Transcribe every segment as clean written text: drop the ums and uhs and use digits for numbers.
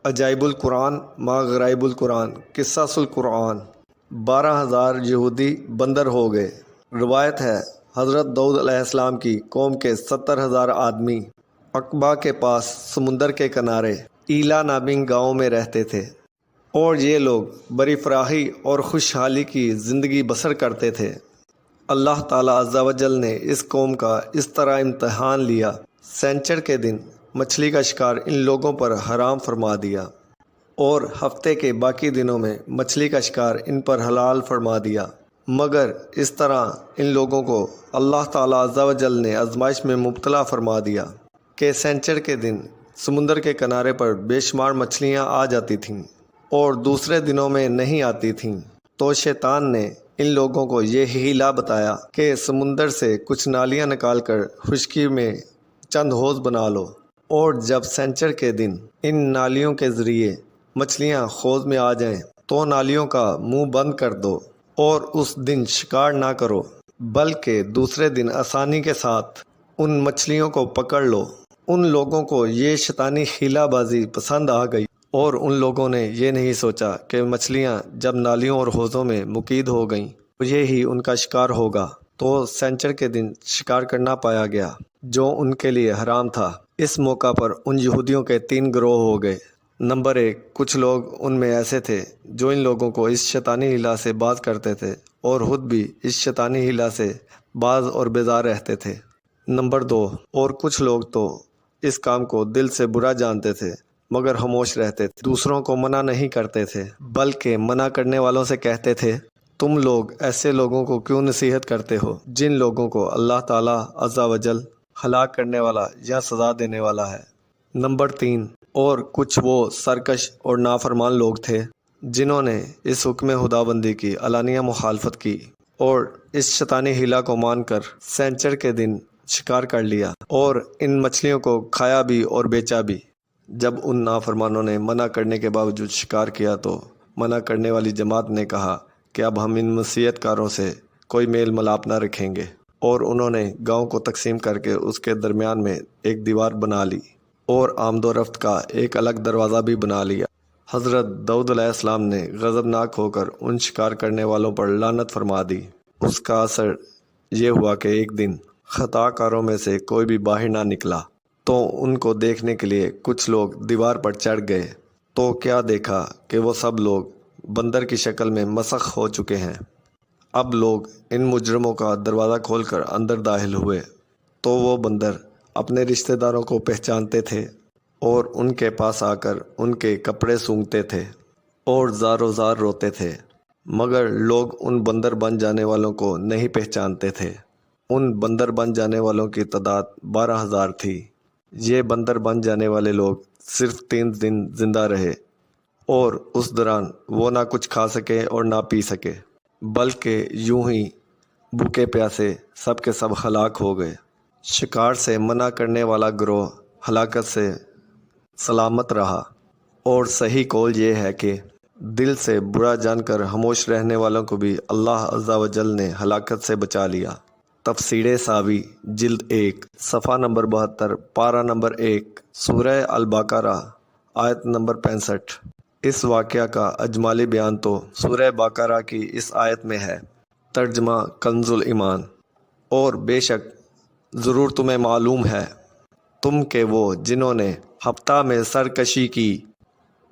عجائب القرآن ما غرائب القرآن قصص القرآن 12,000 یہودی بندر ہو گئے۔ روایت ہے حضرت داؤد علیہ السلام کی قوم کے 70,000 آدمی عقبہ کے پاس سمندر کے کنارے ایلا نامی گاؤں میں رہتے تھے، اور یہ لوگ بڑی فراخی اور خوشحالی کی زندگی بسر کرتے تھے۔ اللہ تعالیٰ عز و جل نے اس قوم کا اس طرح امتحان لیا، سینچر کے دن مچھلی کا شکار ان لوگوں پر حرام فرما دیا، اور ہفتے کے باقی دنوں میں مچھلی کا شکار ان پر حلال فرما دیا۔ مگر اس طرح ان لوگوں کو اللہ تعالیٰ عز و جل نے آزمائش میں مبتلا فرما دیا کہ سینچر کے دن سمندر کے کنارے پر بے شمار مچھلیاں آ جاتی تھیں اور دوسرے دنوں میں نہیں آتی تھیں۔ تو شیطان نے ان لوگوں کو یہ ہیلا بتایا کہ سمندر سے کچھ نالیاں نکال کر خشکی میں چند حوض بنا لو، اور جب سینچر کے دن ان نالیوں کے ذریعے مچھلیاں حوض میں آ جائیں تو نالیوں کا منہ بند کر دو، اور اس دن شکار نہ کرو، بلکہ دوسرے دن آسانی کے ساتھ ان مچھلیوں کو پکڑ لو۔ ان لوگوں کو یہ شیطانی ہیلا بازی پسند آ گئی، اور ان لوگوں نے یہ نہیں سوچا کہ مچھلیاں جب نالیوں اور حوضوں میں مقید ہو گئیں تو یہی ان کا شکار ہوگا، تو سینچر کے دن شکار کرنا پایا گیا جو ان کے لیے حرام تھا۔ اس موقع پر ان یہودیوں کے 3 گروہ ہو گئے۔ نمبر 1، کچھ لوگ ان میں ایسے تھے جو ان لوگوں کو اس شیطانی ہیلا سے باز کرتے تھے اور خود بھی اس شیطانی ہیلا سے باز اور بیزار رہتے تھے۔ نمبر 2، اور کچھ لوگ تو اس کام کو دل سے برا جانتے تھے مگر خاموش رہتے تھے، دوسروں کو منع نہیں کرتے تھے، بلکہ منع کرنے والوں سے کہتے تھے تم لوگ ایسے لوگوں کو کیوں نصیحت کرتے ہو جن لوگوں کو اللہ تعالیٰ عز و جل ہلاک کرنے والا یا سزا دینے والا ہے۔ نمبر 3، اور کچھ وہ سرکش اور نافرمان لوگ تھے جنہوں نے اس حکم خداوندی کی علانیہ مخالفت کی اور اس شیطانی ہیلا کو مان کر سینچر کے دن شکار کر لیا اور ان مچھلیوں کو کھایا بھی اور بیچا بھی۔ جب ان نافرمانوں نے منع کرنے کے باوجود شکار کیا تو منع کرنے والی جماعت نے کہا کہ اب ہم ان نصیحت کاروں سے کوئی میل ملاپ نہ رکھیں گے، اور انہوں نے گاؤں کو تقسیم کر کے اس کے درمیان میں ایک دیوار بنا لی اور آمد و رفت کا ایک الگ دروازہ بھی بنا لیا۔ حضرت داؤد علیہ السلام نے غضبناک ہو کر ان شکار کرنے والوں پر لعنت فرما دی۔ اس کا اثر یہ ہوا کہ ایک دن خطا کاروں میں سے کوئی بھی باہر نہ نکلا، تو ان کو دیکھنے کے لیے کچھ لوگ دیوار پر چڑھ گئے، تو کیا دیکھا کہ وہ سب لوگ بندر کی شکل میں مسخ ہو چکے ہیں۔ اب لوگ ان مجرموں کا دروازہ کھول کر اندر داخل ہوئے تو وہ بندر اپنے رشتہ داروں کو پہچانتے تھے اور ان کے پاس آ کر ان کے کپڑے سونگھتے تھے اور زار و زار روتے تھے، مگر لوگ ان بندر بن جانے والوں کو نہیں پہچانتے تھے۔ ان بندر بن جانے والوں کی تعداد 12,000 تھی۔ یہ بندر بن جانے والے لوگ صرف 3 دن زندہ رہے، اور اس دوران وہ نہ کچھ کھا سکے اور نہ پی سکے، بلکہ یوں ہی بھوکے پیاسے سب کے سب ہلاک ہو گئے۔ شکار سے منع کرنے والا گروہ ہلاکت سے سلامت رہا، اور صحیح قول یہ ہے کہ دل سے برا جان کر خاموش رہنے والوں کو بھی اللہ عز و جل نے ہلاکت سے بچا لیا۔ تفسیر ساوی جلد 1 صفحہ نمبر 72 پارہ نمبر 1 سورہ البقرہ آیت نمبر 65۔ اس واقعہ کا اجمالی بیان تو سورہ بقرہ کی اس آیت میں ہے۔ ترجمہ کنز الایمان۔ اور بے شک ضرور تمہیں معلوم ہے تم کہ وہ جنہوں نے ہفتہ میں سرکشی کی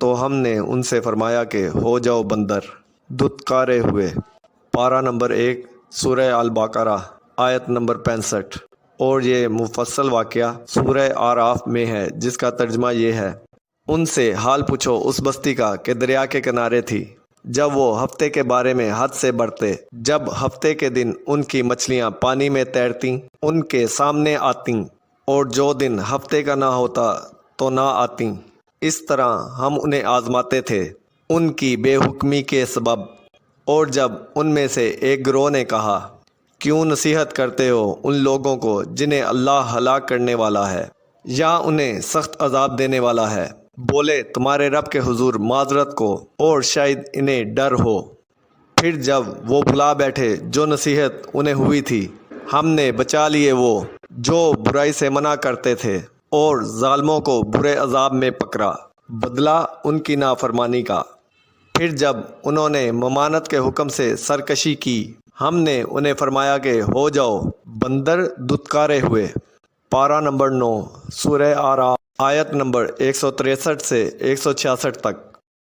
تو ہم نے ان سے فرمایا کہ ہو جاؤ بندر دھتکارے ہوئے۔ پارہ نمبر 1 سورہ البقرہ آیت نمبر 65۔ اور یہ مفصل واقعہ سورہ اعراف میں ہے جس کا ترجمہ یہ ہے، ان سے حال پوچھو اس بستی کا کہ دریا کے کنارے تھی، جب وہ ہفتے کے بارے میں حد سے بڑھتے، جب ہفتے کے دن ان کی مچھلیاں پانی میں تیرتیں ان کے سامنے آتیں، اور جو دن ہفتے کا نہ ہوتا تو نہ آتیں۔ اس طرح ہم انہیں آزماتے تھے ان کی بے حکمی کے سبب۔ اور جب ان میں سے ایک گروہ نے کہا کیوں نصیحت کرتے ہو ان لوگوں کو جنہیں اللہ ہلاک کرنے والا ہے یا انہیں سخت عذاب دینے والا ہے، بولے تمہارے رب کے حضور معذرت کو، اور شاید انہیں ڈر ہو۔ پھر جب وہ بھلا بیٹھے جو نصیحت انہیں ہوئی تھی، ہم نے بچا لیے وہ جو برائی سے منع کرتے تھے، اور ظالموں کو برے عذاب میں پکڑا۔ بدلہ ان کی نافرمانی کا۔ پھر جب انہوں نے ممانت کے حکم سے سرکشی کی، ہم نے انہیں فرمایا کہ ہو جاؤ۔ بندر دھتکارے ہوئے۔ پارہ نمبر 9 سورہ اعراف آیت نمبر 163 سے 166 تک۔